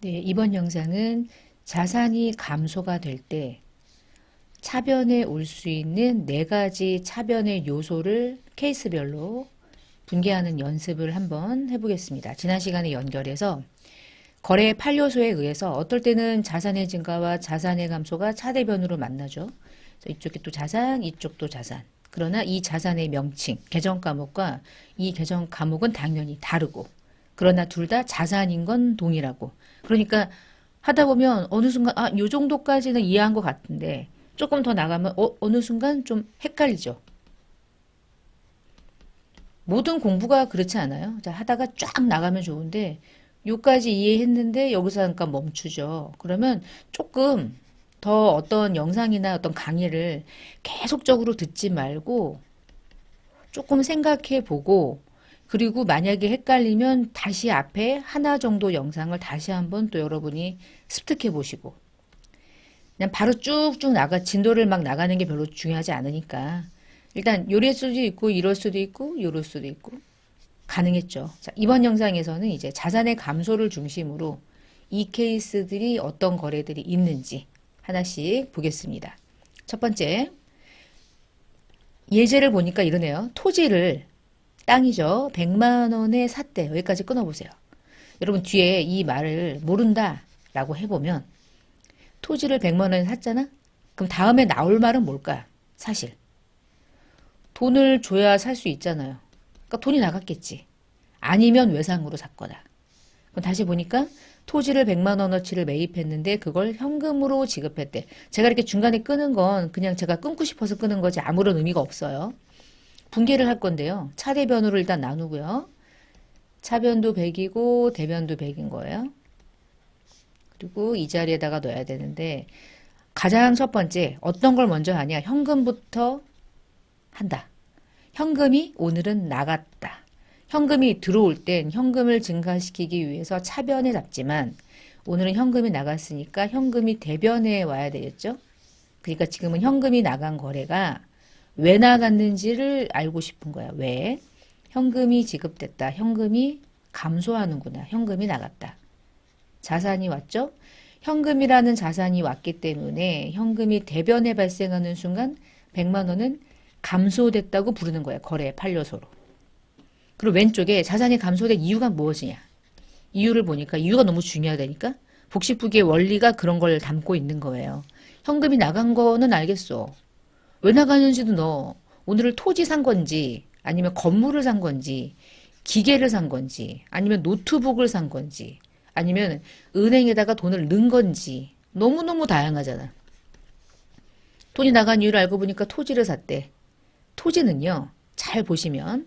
네, 이번 영상은 자산이 감소가 될 때 차변에 올 수 있는 네 가지 차변의 요소를 케이스별로 분개하는 연습을 한번 해보겠습니다. 지난 시간에 연결해서 거래의 8요소에 의해서 어떨 때는 자산의 증가와 자산의 감소가 차대변으로 만나죠. 이쪽이 또 자산, 이쪽도 자산. 그러나 이 자산의 명칭, 계정 과목과 이 계정 과목은 당연히 다르고, 그러나 둘 다 자산인 건 동일하고. 그러니까 하다 보면 어느 순간 요 정도까지는 이해한 것 같은데 조금 더 나가면 어느 순간 좀 헷갈리죠. 모든 공부가 그렇지 않아요? 자, 하다가 쫙 나가면 좋은데 요까지 이해했는데 여기서 잠깐 멈추죠. 그러면 조금 더 어떤 영상이나 어떤 강의를 계속적으로 듣지 말고 조금 생각해 보고, 그리고 만약에 헷갈리면 다시 앞에 하나 정도 영상을 다시 한번 또 여러분이 습득해 보시고, 그냥 바로 쭉쭉 진도를 막 나가는 게 별로 중요하지 않으니까 일단 요럴 수도 있고 이럴 수도 있고 요럴 수도 있고 가능했죠. 자, 이번 영상에서는 이제 자산의 감소를 중심으로 이 케이스들이 어떤 거래들이 있는지 하나씩 보겠습니다. 첫 번째, 예제를 보니까 이러네요. 토지를, 땅이죠. 100만 원에 샀대. 여기까지 끊어보세요. 여러분 뒤에 이 말을 모른다 라고 해보면 토지를 100만 원에 샀잖아? 그럼 다음에 나올 말은 뭘까? 사실 돈을 줘야 살 수 있잖아요. 그러니까 돈이 나갔겠지. 아니면 외상으로 샀거나. 그럼 다시 보니까 토지를 100만 원어치를 매입했는데 그걸 현금으로 지급했대. 제가 이렇게 중간에 끄는 건 그냥 제가 끊고 싶어서 끄는 거지 아무런 의미가 없어요. 분개를 할 건데요. 차대변으로 일단 나누고요. 차변도 100이고 대변도 100인 거예요. 그리고 이 자리에다가 넣어야 되는데 가장 첫 번째 어떤 걸 먼저 하냐? 현금부터 한다. 현금이 오늘은 나갔다. 현금이 들어올 땐 현금을 증가시키기 위해서 차변에 잡지만 오늘은 현금이 나갔으니까 현금이 대변에 와야 되겠죠? 그러니까 지금은 현금이 나간 거래가 왜 나갔는지를 알고 싶은 거야. 왜? 현금이 지급됐다. 현금이 감소하는구나. 현금이 나갔다. 자산이 왔죠? 현금이라는 자산이 왔기 때문에 현금이 대변에 발생하는 순간 100만 원은 감소됐다고 부르는 거예요. 거래의 8요소로. 그리고 왼쪽에 자산이 감소된 이유가 무엇이냐. 이유를 보니까 이유가 너무 중요하다니까. 복식부기의 원리가 그런 걸 담고 있는 거예요. 현금이 나간 거는 알겠어. 왜 나가는지도 너 오늘을 토지 산 건지 아니면 건물을 산 건지 기계를 산 건지 아니면 노트북을 산 건지 아니면 은행에다가 돈을 넣은 건지 너무너무 다양하잖아. 돈이 나간 이유를 알고 보니까 토지를 샀대. 토지는요, 잘 보시면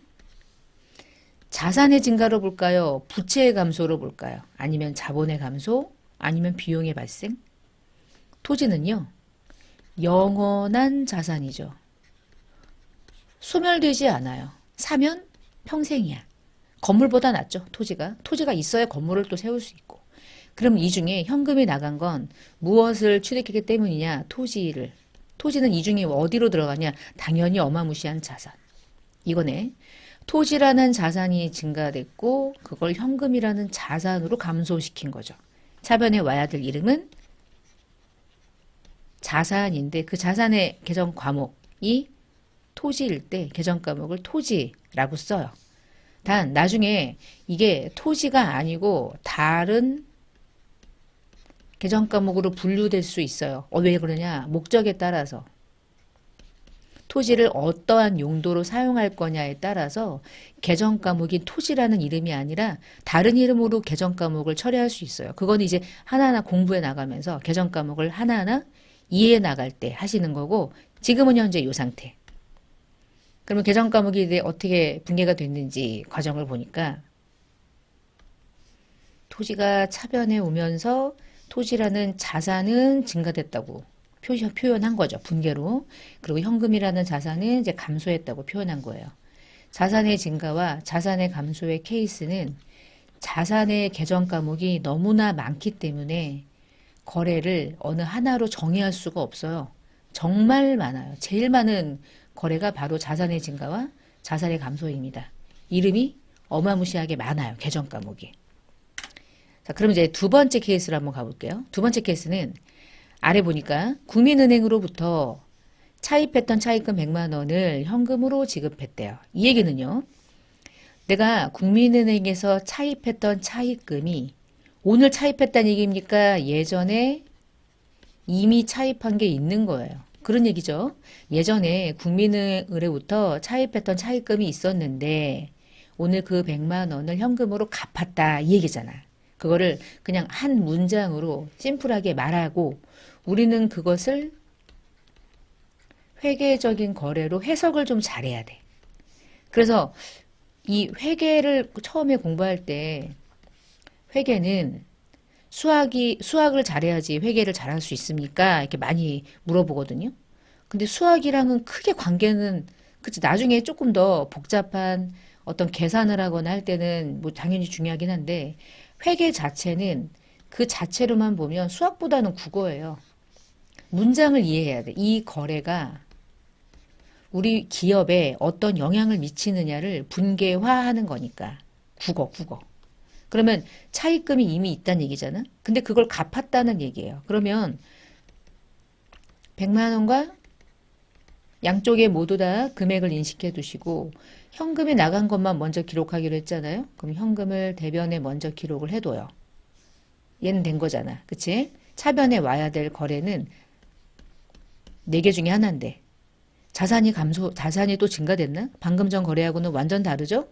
자산의 증가로 볼까요? 부채의 감소로 볼까요? 아니면 자본의 감소? 아니면 비용의 발생? 토지는요, 영원한 자산이죠. 소멸되지 않아요. 사면 평생이야. 건물보다 낫죠, 토지가. 토지가 있어야 건물을 또 세울 수 있고. 그럼 이 중에 현금이 나간 건 무엇을 취득했기 때문이냐? 토지를. 토지는 이 중에 어디로 들어가냐? 당연히 어마무시한 자산. 이거네. 토지라는 자산이 증가됐고 그걸 현금이라는 자산으로 감소시킨 거죠. 차변에 와야 될 이름은 자산인데 그 자산의 계정 과목이 토지일 때 계정 과목을 토지라고 써요. 단 나중에 이게 토지가 아니고 다른 계정 과목으로 분류될 수 있어요. 왜 그러냐? 목적에 따라서. 토지를 어떠한 용도로 사용할 거냐에 따라서 계정 과목이 토지라는 이름이 아니라 다른 이름으로 계정 과목을 처리할 수 있어요. 그건 이제 하나하나 공부해 나가면서 계정 과목을 하나하나 이해해 나갈 때 하시는 거고, 지금은 현재 이 상태. 그러면 계정 과목이 이제 어떻게 분개가 됐는지 과정을 보니까 토지가 차변에 오면서 토지라는 자산은 증가됐다고 표현한 거죠. 분개로. 그리고 현금이라는 자산은 이제 감소했다고 표현한 거예요. 자산의 증가와 자산의 감소의 케이스는 자산의 계정 과목이 너무나 많기 때문에 거래를 어느 하나로 정의할 수가 없어요. 정말 많아요. 제일 많은 거래가 바로 자산의 증가와 자산의 감소입니다. 이름이 어마무시하게 많아요. 계정 과목이. 자, 그럼 이제 두 번째 케이스로 한번 가볼게요. 두 번째 케이스는 아래 보니까 국민은행으로부터 차입했던 차입금 100만 원을 현금으로 지급했대요. 이 얘기는요. 내가 국민은행에서 차입했던 차입금이 오늘 차입했다는 얘기입니까? 예전에 이미 차입한 게 있는 거예요. 그런 얘기죠. 예전에 국민은행으로부터 차입했던 차입금이 있었는데 오늘 그 100만 원을 현금으로 갚았다 이 얘기잖아. 그거를 그냥 한 문장으로 심플하게 말하고 우리는 그것을 회계적인 거래로 해석을 좀 잘해야 돼. 그래서 이 회계를 처음에 공부할 때 회계는 수학을 잘해야지 회계를 잘할 수 있습니까? 이렇게 많이 물어보거든요. 근데 수학이랑은 크게 관계는 그치 나중에 조금 더 복잡한 어떤 계산을 하거나 할 때는 뭐 당연히 중요하긴 한데 회계 자체는 그 자체로만 보면 수학보다는 국어예요. 문장을 이해해야 돼. 이 거래가 우리 기업에 어떤 영향을 미치느냐를 분계화하는 거니까. 국어. 그러면 차입금이 이미 있다는 얘기잖아. 근데 그걸 갚았다는 얘기예요. 그러면 100만 원과 양쪽에 모두 다 금액을 인식해 두시고 현금이 나간 것만 먼저 기록하기로 했잖아요. 그럼 현금을 대변에 먼저 기록을 해둬요. 얘는 된 거잖아. 그치? 차변에 와야 될 거래는 4개 중에 하나인데 자산이 또 증가됐나? 방금 전 거래하고는 완전 다르죠?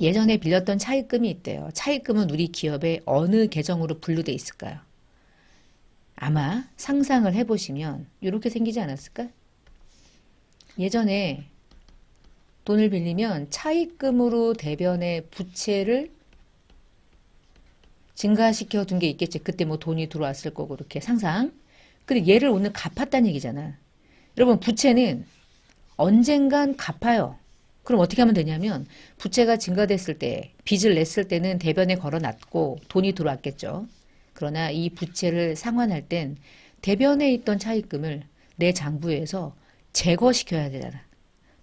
예전에 빌렸던 차입금이 있대요. 차입금은 우리 기업의 어느 계정으로 분류돼 있을까요? 아마 상상을 해보시면 이렇게 생기지 않았을까? 예전에 돈을 빌리면 차입금으로 대변의 부채를 증가시켜 둔 게 있겠지. 그때 뭐 돈이 들어왔을 거고 이렇게 상상. 근데 얘를 오늘 갚았다는 얘기잖아. 여러분 부채는 언젠간 갚아요. 그럼 어떻게 하면 되냐면 부채가 증가됐을 때 빚을 냈을 때는 대변에 걸어놨고 돈이 들어왔겠죠. 그러나 이 부채를 상환할 땐 대변에 있던 차입금을 내 장부에서 제거시켜야 되잖아.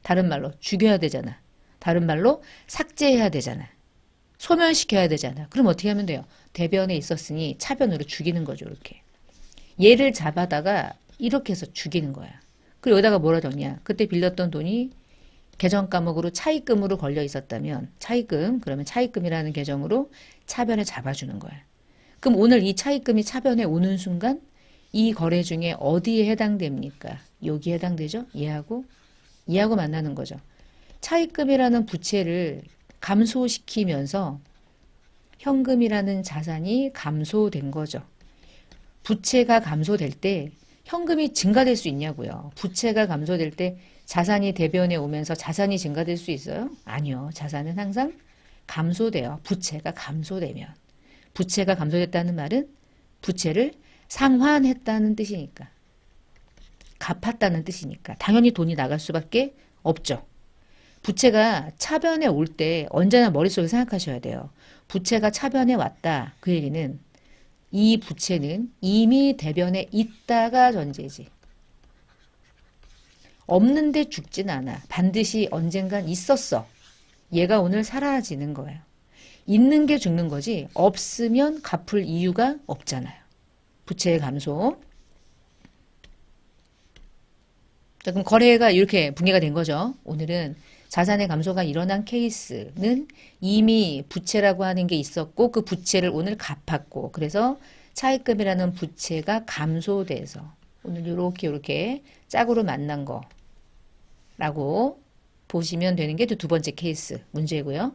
다른 말로 죽여야 되잖아. 다른 말로 삭제해야 되잖아. 소멸시켜야 되잖아. 그럼 어떻게 하면 돼요? 대변에 있었으니 차변으로 죽이는 거죠. 이렇게. 얘를 잡아다가 이렇게 해서 죽이는 거야. 그리고 여기다가 뭐라 적냐. 그때 빌렸던 돈이 계정 과목으로 차입금으로 걸려 있었다면 차입금 그러면 차입금이라는 계정으로 차변에 잡아주는 거야. 그럼 오늘 이 차입금이 차변에 오는 순간 이 거래 중에 어디에 해당됩니까? 여기에 해당되죠? 얘하고 만나는 거죠. 차입금이라는 부채를 감소시키면서 현금이라는 자산이 감소된 거죠. 부채가 감소될 때 현금이 증가될 수 있냐고요. 부채가 감소될 때 자산이 대변에 오면서 자산이 증가될 수 있어요? 아니요. 자산은 항상 감소돼요. 부채가 감소되면. 부채가 감소됐다는 말은 부채를 상환했다는 뜻이니까. 갚았다는 뜻이니까. 당연히 돈이 나갈 수밖에 없죠. 부채가 차변에 올 때 언제나 머릿속에 생각하셔야 돼요. 부채가 차변에 왔다. 그 얘기는 이 부채는 이미 대변에 있다가 전제지. 없는데 죽진 않아. 반드시 언젠간 있었어. 얘가 오늘 사라지는 거예요. 있는 게 죽는 거지 없으면 갚을 이유가 없잖아요. 부채의 감소. 자, 그럼 거래가 이렇게 붕괴가 된 거죠. 오늘은 자산의 감소가 일어난 케이스는 이미 부채라고 하는 게 있었고 그 부채를 오늘 갚았고 그래서 차입금이라는 부채가 감소돼서 오늘 이렇게 짝으로 만난 거라고 보시면 되는 게 두 번째 케이스 문제고요.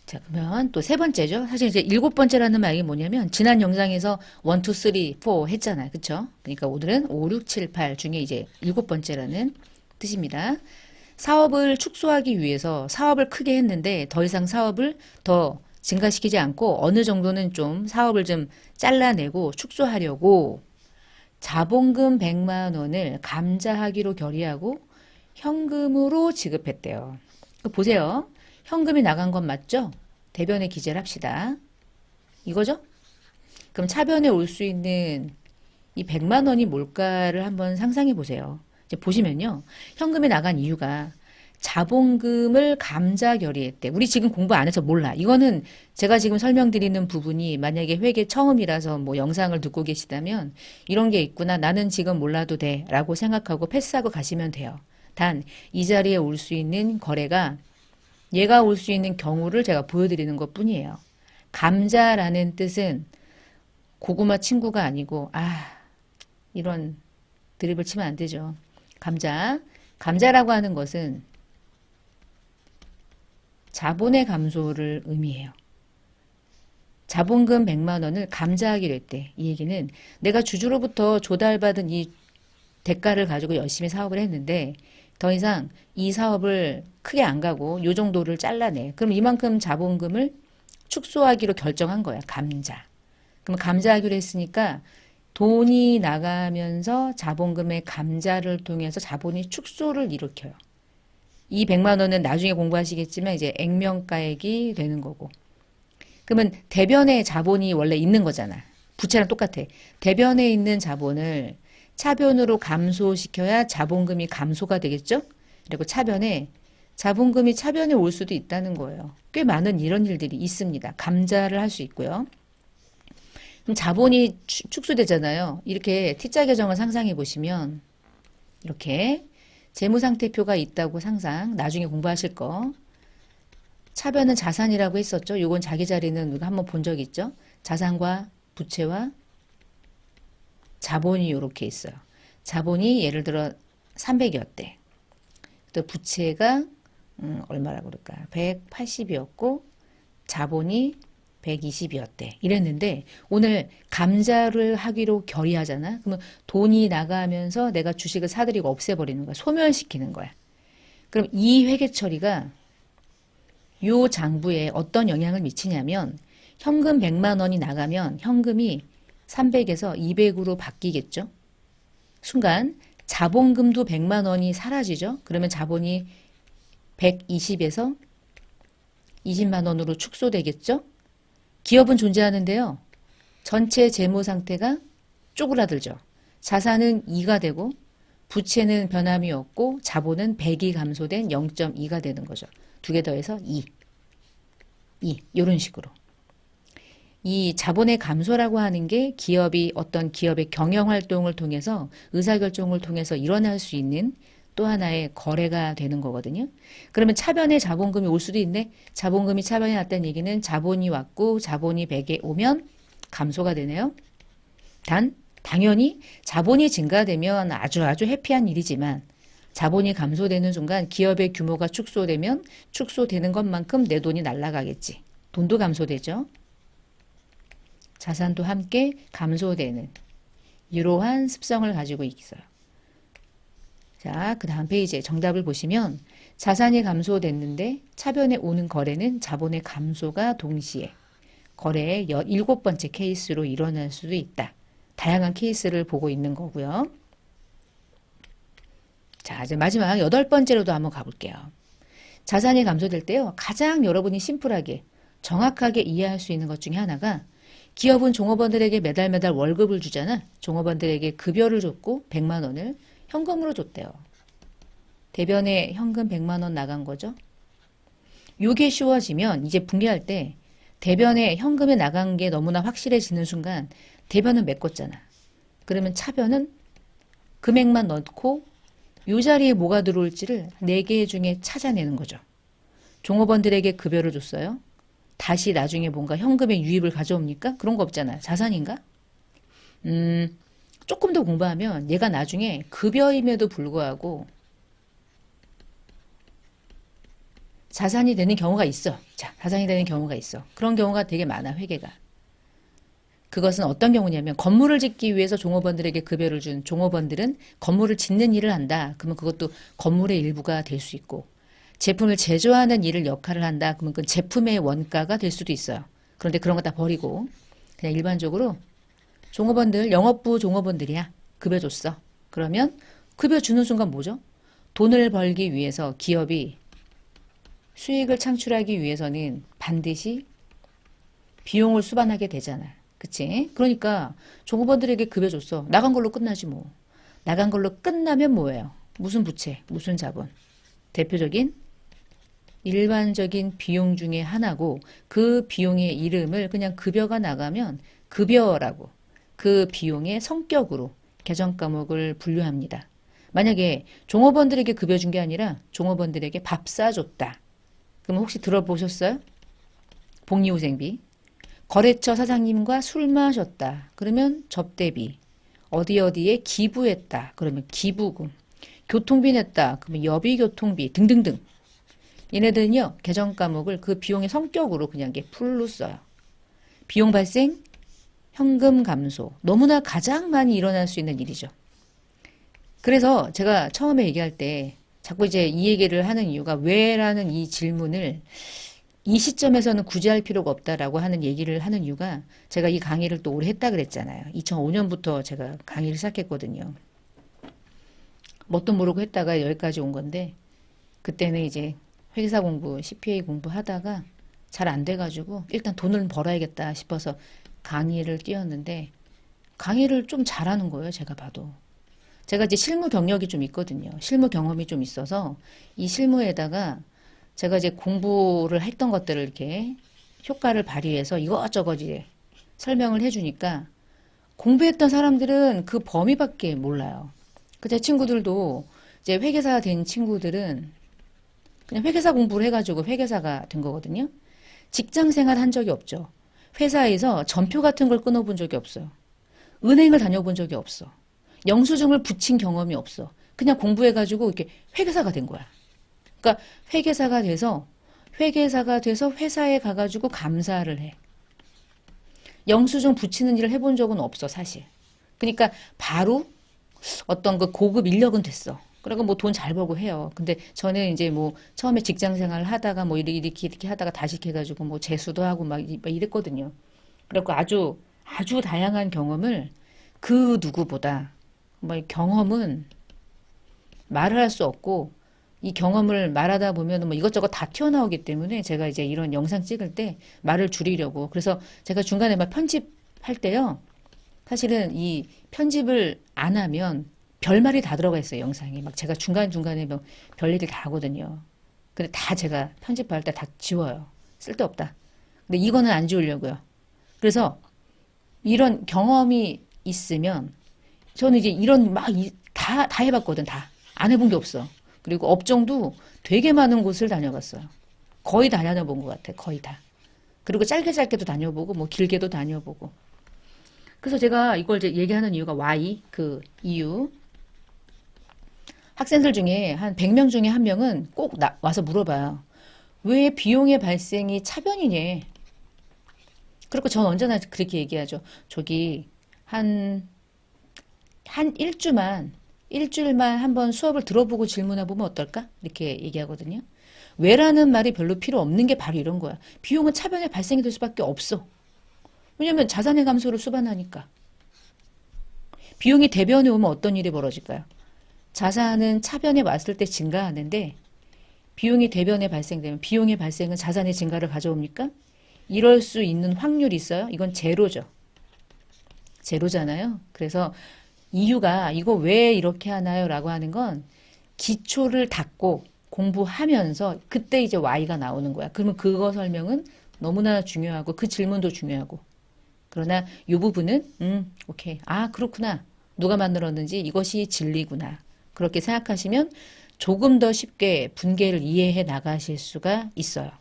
자, 그러면 또 세 번째죠. 사실 이제 일곱 번째라는 말이 뭐냐면 지난 영상에서 1, 2, 3, 4 했잖아요. 그쵸? 그러니까 오늘은 5, 6, 7, 8 중에 이제 일곱 번째라는 뜻입니다. 사업을 축소하기 위해서 사업을 크게 했는데 더 이상 사업을 더 증가시키지 않고 어느 정도는 좀 사업을 좀 잘라내고 축소하려고 자본금 100만 원을 감자하기로 결의하고 현금으로 지급했대요. 보세요. 현금이 나간 건 맞죠? 대변에 기재를 합시다. 이거죠? 그럼 차변에 올 수 있는 이 100만 원이 뭘까를 한번 상상해 보세요. 이제 보시면요. 현금이 나간 이유가 자본금을 감자 결의했대. 우리 지금 공부 안 해서 몰라. 이거는 제가 지금 설명드리는 부분이 만약에 회계 처음이라서 뭐 영상을 듣고 계시다면 이런 게 있구나. 나는 지금 몰라도 돼. 라고 생각하고 패스하고 가시면 돼요. 단, 이 자리에 올 수 있는 거래가 얘가 올 수 있는 경우를 제가 보여드리는 것 뿐이에요. 감자라는 뜻은 고구마 친구가 아니고, 이런 드립을 치면 안 되죠. 감자라고 하는 것은 자본의 감소를 의미해요. 자본금 100만 원을 감자하기로 했대. 이 얘기는 내가 주주로부터 조달받은 이 대가를 가지고 열심히 사업을 했는데 더 이상 이 사업을 크게 안 가고 요 정도를 잘라내. 그럼 이만큼 자본금을 축소하기로 결정한 거야. 감자. 그럼 감자하기로 했으니까 돈이 나가면서 자본금의 감자를 통해서 자본이 축소를 일으켜요. 이 100만 원은 나중에 공부하시겠지만 이제 액면가액이 되는 거고. 그러면 대변에 자본이 원래 있는 거잖아. 부채랑 똑같아. 대변에 있는 자본을 차변으로 감소시켜야 자본금이 감소가 되겠죠? 그리고 자본금이 차변에 올 수도 있다는 거예요. 꽤 많은 이런 일들이 있습니다. 감자를 할 수 있고요. 그럼 자본이 축소되잖아요. 이렇게 T자 계정을 상상해 보시면 이렇게 재무상태표가 있다고 상상, 나중에 공부하실 거. 차변은 자산이라고 했었죠. 요건 자기 자리는 우리가 한번 본 적 있죠. 자산과 부채와 자본이 이렇게 있어요. 자본이 예를 들어 300이었대. 또 부채가 얼마라고 그럴까요? 180이었고 자본이 120이었대. 이랬는데 오늘 감자를 하기로 결의하잖아. 그러면 돈이 나가면서 내가 주식을 사들이고 없애버리는 거야. 소멸시키는 거야. 그럼 이 회계 처리가 요 장부에 어떤 영향을 미치냐면 현금 100만 원이 나가면 현금이 300에서 200으로 바뀌겠죠. 순간 자본금도 100만 원이 사라지죠. 그러면 자본이 120에서 20만 원으로 축소되겠죠. 기업은 존재하는데요. 전체 재무 상태가 쪼그라들죠. 자산은 2가 되고 부채는 변함이 없고 자본은 100이 감소된 0.2가 되는 거죠. 두 개 더해서 2. 이런 식으로. 이 자본의 감소라고 하는 게 기업이 어떤 기업의 경영활동을 통해서 의사결정을 통해서 일어날 수 있는 또 하나의 거래가 되는 거거든요. 그러면 차변에 자본금이 올 수도 있네. 자본금이 차변에 왔다는 얘기는 자본이 왔고 자본이 100에 오면 감소가 되네요. 당연히 자본이 증가되면 아주 해피한 일이지만 자본이 감소되는 순간 기업의 규모가 축소되면 축소되는 것만큼 내 돈이 날아가겠지. 돈도 감소되죠. 자산도 함께 감소되는 이러한 습성을 가지고 있어요. 자, 그 다음 페이지에 정답을 보시면 자산이 감소됐는데 차변에 오는 거래는 자본의 감소가 동시에 거래의 7번째 케이스로 일어날 수도 있다. 다양한 케이스를 보고 있는 거고요. 자, 이제 마지막 8번째로도 한번 가볼게요. 자산이 감소될 때요. 가장 여러분이 심플하게 정확하게 이해할 수 있는 것 중에 하나가 기업은 종업원들에게 매달 월급을 주잖아. 종업원들에게 급여를 줬고 100만 원을 현금으로 줬대요. 대변에 현금 100만 원 나간 거죠. 요게 쉬워지면 이제 분개할 때 대변에 현금이 나간 게 너무나 확실해지는 순간 대변은 메꿨잖아. 그러면 차변은 금액만 넣고 요 자리에 뭐가 들어올지를 4개 중에 찾아내는 거죠. 종업원들에게 급여를 줬어요. 다시 나중에 뭔가 현금의 유입을 가져옵니까? 그런 거 없잖아요. 자산인가? 조금 더 공부하면 얘가 나중에 급여임에도 불구하고 자산이 되는 경우가 있어. 자, 자산이 되는 경우가 있어. 그런 경우가 되게 많아, 회계가. 그것은 어떤 경우냐면 건물을 짓기 위해서 종업원들에게 급여를 준 종업원들은 건물을 짓는 일을 한다. 그러면 그것도 건물의 일부가 될 수 있고 제품을 제조하는 일을 역할을 한다. 그러면 그 제품의 원가가 될 수도 있어요. 그런데 그런 거 다 버리고 그냥 일반적으로 종업원들, 영업부 종업원들이야. 급여 줬어. 그러면 급여 주는 순간 뭐죠? 돈을 벌기 위해서 기업이 수익을 창출하기 위해서는 반드시 비용을 수반하게 되잖아. 그치? 그러니까 종업원들에게 급여 줬어. 나간 걸로 끝나지 뭐. 나간 걸로 끝나면 뭐예요? 무슨 부채, 무슨 자본. 대표적인 일반적인 비용 중에 하나고 그 비용의 이름을 그냥 급여가 나가면 급여라고 그 비용의 성격으로 개정 과목을 분류합니다. 만약에 종업원들에게 급여 준 게 아니라 종업원들에게 밥 사줬다. 그럼 혹시 들어보셨어요? 복리후생비. 거래처 사장님과 술 마셨다. 그러면 접대비. 어디 어디에 기부했다. 그러면 기부금. 교통비 냈다. 그러면 여비교통비 등등등. 얘네들은요, 개정 과목을 그 비용의 성격으로 그냥 이게 풀로 써요. 비용 발생, 현금 감소. 너무나 가장 많이 일어날 수 있는 일이죠. 그래서 제가 처음에 얘기할 때 자꾸 이제 이 얘기를 하는 이유가 왜라는 이 질문을 이 시점에서는 굳이 할 필요가 없다라고 하는 얘기를 하는 이유가 제가 이 강의를 또 오래 했다 그랬잖아요. 2005년부터 제가 강의를 시작했거든요. 뭣도 모르고 했다가 여기까지 온 건데 그때는 이제 회계사 공부, CPA 공부하다가 잘 안 돼가지고 일단 돈을 벌어야겠다 싶어서 강의를 띄웠는데 강의를 좀 잘하는 거예요. 제가 봐도. 제가 이제 실무 경력이 좀 있거든요. 실무 경험이 좀 있어서 이 실무에다가 제가 이제 공부를 했던 것들을 이렇게 효과를 발휘해서 이것저것 이제 설명을 해주니까 공부했던 사람들은 그 범위밖에 몰라요. 제 친구들도 이제 회계사 된 친구들은 그냥 회계사 공부를 해가지고 회계사가 된 거거든요. 직장 생활 한 적이 없죠. 회사에서 전표 같은 걸 끊어본 적이 없어요. 은행을 다녀본 적이 없어. 영수증을 붙인 경험이 없어. 그냥 공부해가지고 이렇게 회계사가 된 거야. 그러니까 회계사가 돼서 회사에 가가지고 감사를 해. 영수증 붙이는 일을 해본 적은 없어, 사실. 그러니까 바로 어떤 그 고급 인력은 됐어. 그리고 뭐 돈 잘 벌고 해요. 근데 저는 이제 뭐 처음에 직장 생활 하다가 뭐 이렇게 하다가 다시 해가지고 뭐 재수도 하고 막 이랬거든요. 그래갖고 아주 다양한 경험을 그 누구보다 뭐 경험은 말을 할 수 없고 이 경험을 말하다 보면 뭐 이것저것 다 튀어나오기 때문에 제가 이제 이런 영상 찍을 때 말을 줄이려고 그래서 제가 중간에 막 편집할 때요. 사실은 이 편집을 안 하면 별말이 다 들어가 있어요, 영상에. 막 제가 중간중간에 뭐 별얘기를 다 하거든요. 근데 다 제가 편집할 때 다 지워요. 쓸데없다. 근데 이거는 안 지우려고요. 그래서 이런 경험이 있으면 저는 이제 이런 막 다 해봤거든, 다. 안 해본 게 없어. 그리고 업종도 되게 많은 곳을 다녀봤어요. 거의 다 다녀본 것 같아, 거의 다. 그리고 짧게도 다녀보고, 뭐 길게도 다녀보고. 그래서 제가 이걸 이제 얘기하는 이유가 Y, 그 이유. 학생들 중에 한 100명 중에 한 명은 꼭 와서 물어봐요. 왜 비용의 발생이 차변이냐? 그리고 전 언제나 그렇게 얘기하죠. 저기 한 일주일만 한번 수업을 들어보고 질문해보면 어떨까? 이렇게 얘기하거든요. 왜라는 말이 별로 필요 없는 게 바로 이런 거야. 비용은 차변에 발생이 될 수밖에 없어. 왜냐면 자산의 감소를 수반하니까. 비용이 대변에 오면 어떤 일이 벌어질까요? 자산은 차변에 왔을 때 증가하는데 비용이 대변에 발생되면 비용의 발생은 자산의 증가를 가져옵니까? 이럴 수 있는 확률이 있어요? 이건 제로죠. 제로잖아요. 그래서 이유가 이거 왜 이렇게 하나요? 라고 하는 건 기초를 닫고 공부하면서 그때 이제 Y가 나오는 거야. 그러면 그거 설명은 너무나 중요하고 그 질문도 중요하고 그러나 이 부분은 오케이. 아, 그렇구나. 누가 만들었는지 이것이 진리구나. 그렇게 생각하시면 조금 더 쉽게 분계를 이해해 나가실 수가 있어요.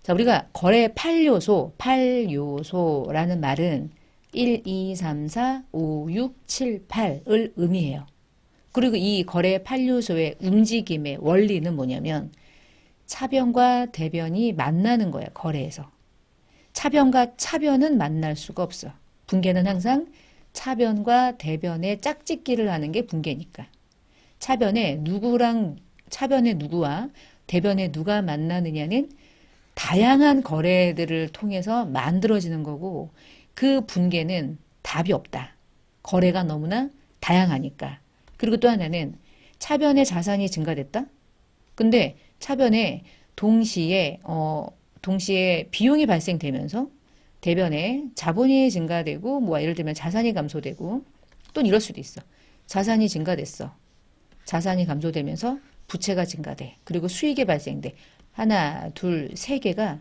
자, 우리가 거래 8요소라는 말은 1, 2, 3, 4, 5, 6, 7, 8을 의미해요. 그리고 이 거래 8요소의 움직임의 원리는 뭐냐면 차변과 대변이 만나는 거예요. 거래에서. 차변과 차변은 만날 수가 없어. 분계는 항상 차변과 대변의 짝짓기를 하는 게 분계니까. 차변에 누구와 대변에 누가 만나느냐는 다양한 거래들을 통해서 만들어지는 거고 그 분계는 답이 없다. 거래가 너무나 다양하니까. 그리고 또 하나는 차변의 자산이 증가됐다? 근데 차변에 동시에 비용이 발생되면서 대변에 자본이 증가되고 뭐 예를 들면 자산이 감소되고 또 이럴 수도 있어. 자산이 증가됐어. 자산이 감소되면서 부채가 증가돼. 그리고 수익이 발생돼. 하나, 둘, 세 개가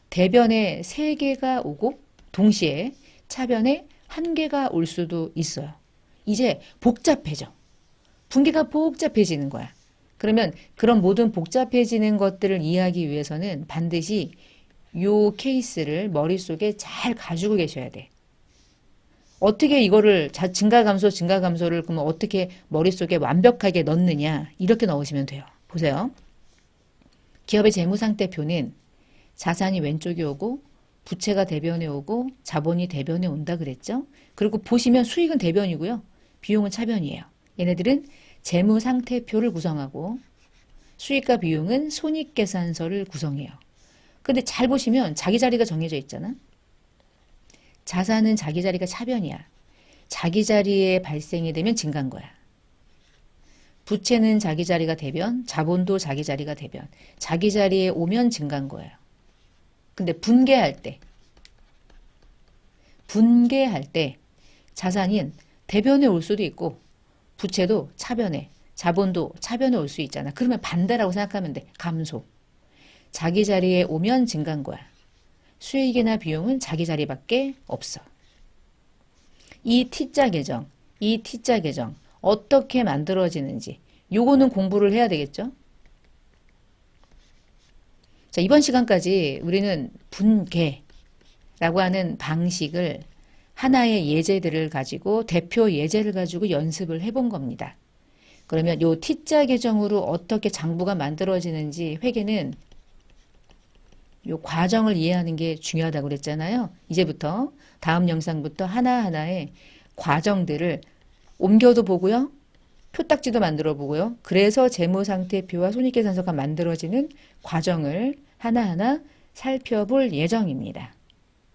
대변에 세 개가 오고 동시에 차변에 한 개가 올 수도 있어요. 이제 복잡해져. 분계가 복잡해지는 거야. 그러면 그런 모든 복잡해지는 것들을 이해하기 위해서는 반드시 요 케이스를 머릿속에 잘 가지고 계셔야 돼. 어떻게 이거를 증가감소를 그러면 어떻게 머릿속에 완벽하게 넣느냐 이렇게 넣으시면 돼요. 보세요. 기업의 재무상태표는 자산이 왼쪽에 오고 부채가 대변에 오고 자본이 대변에 온다 그랬죠. 그리고 보시면 수익은 대변이고요. 비용은 차변이에요. 얘네들은 재무상태표를 구성하고 수익과 비용은 손익계산서를 구성해요. 근데 잘 보시면 자기 자리가 정해져 있잖아. 자산은 자기 자리가 차변이야. 자기 자리에 발생이 되면 증가한 거야. 부채는 자기 자리가 대변, 자본도 자기 자리가 대변. 자기 자리에 오면 증가한 거예요. 근데 분개할 때 자산인 대변에 올 수도 있고 부채도 차변에, 자본도 차변에 올 수 있잖아. 그러면 반대라고 생각하면 돼. 감소. 자기 자리에 오면 증가한 거야. 수익이나 비용은 자기 자리밖에 없어. 이 T자 계정 어떻게 만들어지는지 요거는 공부를 해야 되겠죠? 자, 이번 시간까지 우리는 분계라고 하는 방식을 하나의 예제들을 가지고 대표 예제를 가지고 연습을 해본 겁니다. 그러면 요 T자 계정으로 어떻게 장부가 만들어지는지 회계는 요 과정을 이해하는 게 중요하다고 그랬잖아요. 이제부터 다음 영상부터 하나하나의 과정들을 옮겨도 보고요. 표딱지도 만들어 보고요. 그래서 재무상태표와 손익계산서가 만들어지는 과정을 하나하나 살펴볼 예정입니다.